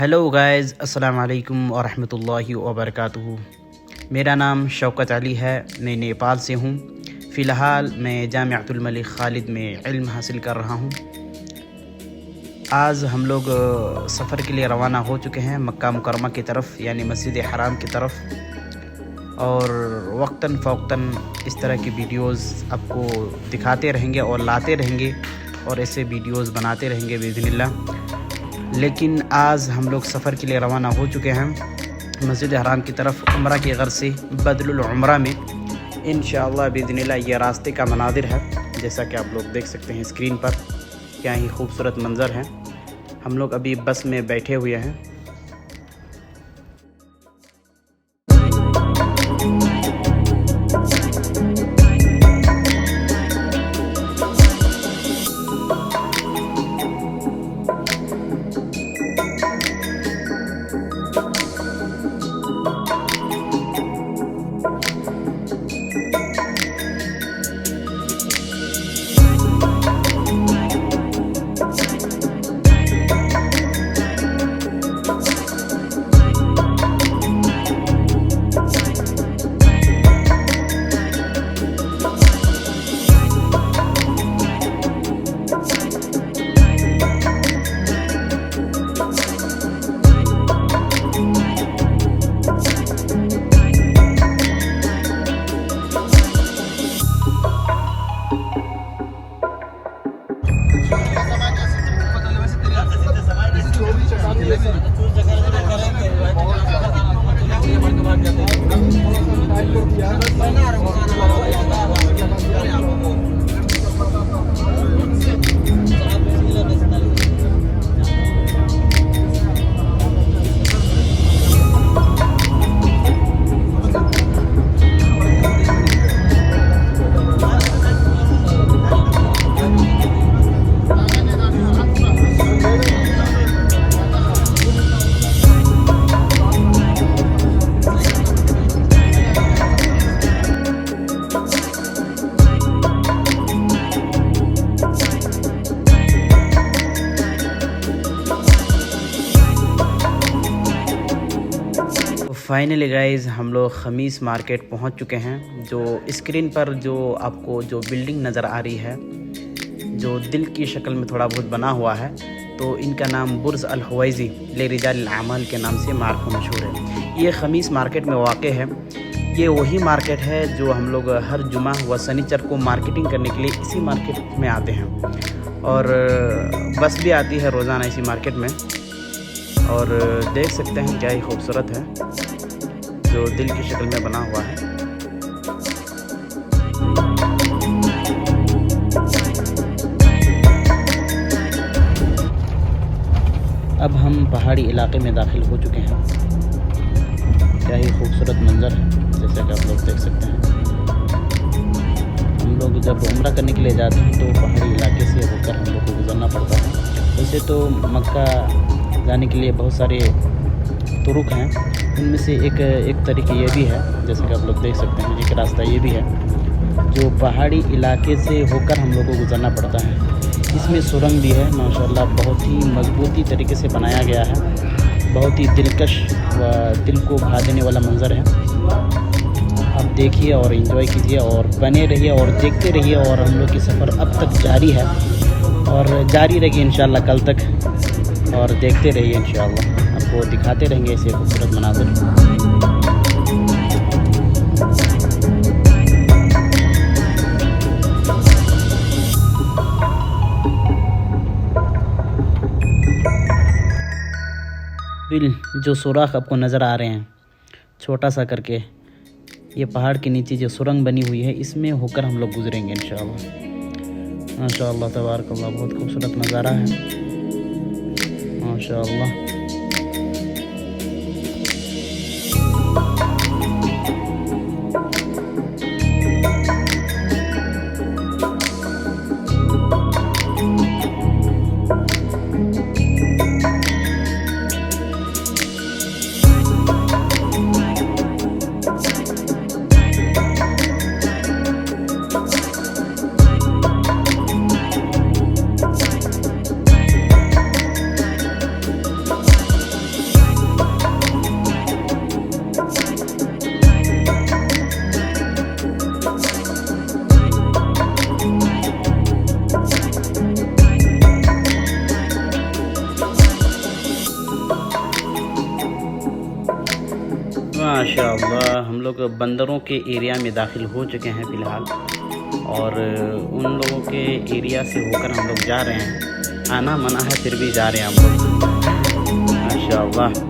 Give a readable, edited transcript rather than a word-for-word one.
Hello guys, अस्सलाम वालेकुम व रहमतुल्लाहि व बरकातुहू। मेरा नाम शौकत अली है, मैं नेपाल से हूँ। फ़िलहाल मैं जामिअतुल मलिक ख़ालिद में इल्म हासिल कर रहा हूँ। आज हम लोग सफ़र के लिए रवाना हो चुके हैं मक्का मुकरमा की तरफ, यानी मस्जिद हराम की तरफ। और वक्तन फ़ौक्तन इस तरह की वीडियोज़ आपको दिखाते रहेंगे और लाते रहेंगे और ऐसे वीडियोज़ बनाते रहेंगे बिइज़्निल्लाह। लेकिन आज हम लोग सफ़र के लिए रवाना हो चुके हैं मस्जिद हराम की तरफ उम्रा की गर्ज़ से बदलुल उम्रा में। इंशाअल्लाह बिइज़्निल्लाह ये रास्ते का मनाज़िर है, जैसा कि आप लोग देख सकते हैं स्क्रीन पर। क्या ही खूबसूरत मंज़र है। हम लोग अभी बस में बैठे हुए हैं। फाइनली गाइज़ हम लोग खमीस मार्केट पहुंच चुके हैं। जो स्क्रीन पर जो आपको जो बिल्डिंग नज़र आ रही है, जो दिल की शक्ल में थोड़ा बहुत बना हुआ है, तो इनका नाम बुर्ज अल हवाइज़ी ले रिजाल अमाल के नाम से मार्केट मशहूर है। ये खमीस मार्केट में वाक़ है। ये वही मार्केट है जो हम लोग हर जुमा व शनिचर को मार्केटिंग करने के लिए इसी मार्केट में आते हैं। और बस भी आती है रोज़ाना इसी मार्केट में। और देख सकते हैं क्या ही खूबसूरत है, जो दिल की शक्ल में बना हुआ है। अब हम पहाड़ी इलाके में दाखिल हो चुके हैं। क्या ही खूबसूरत मंज़र है, जैसा कि आप लोग देख सकते हैं। हम लोग जब उम्रा करने के लिए जाते हैं तो पहाड़ी इलाके से होकर हम लोग को गुजरना पड़ता है। वैसे तो मक्का जाने के लिए बहुत सारे तुरुक हैं, उनमें से एक तरीके ये भी है, जैसे कि आप लोग देख सकते हैं। एक रास्ता ये भी है जो पहाड़ी इलाके से होकर हम लोग को गुजरना पड़ता है। इसमें सुरंग भी है माशाल्लाह, बहुत ही मजबूती तरीके से बनाया गया है। बहुत ही दिलकश व दिल को भा देने वाला मंज़र है। आप देखिए और एंजॉय कीजिए और बने रहिए और देखते रहिए। और हम लोग की सफ़र अब तक जारी है और जारी रहेगी इंशाल्लाह कल तक। और देखते रहिए, इंशाअल्लाह आपको दिखाते रहेंगे ऐसे खूबसूरत मनाज़िर। जो सुराख आपको नज़र आ रहे हैं छोटा सा करके, ये पहाड़ के नीचे जो सुरंग बनी हुई है, इसमें होकर हम लोग गुजरेंगे इंशाअल्लाह। माशाअल्लाह तबारकल्लाह, बहुत खूबसूरत नज़ारा है माशाअल्लाह। माशाअल्लाह हम लोग बंदरों के एरिया में दाखिल हो चुके हैं फ़िलहाल, और उन लोगों के एरिया से होकर हम लोग जा रहे हैं। आना मना है फिर भी जा रहे हैं हम लोग, माशाअल्लाह।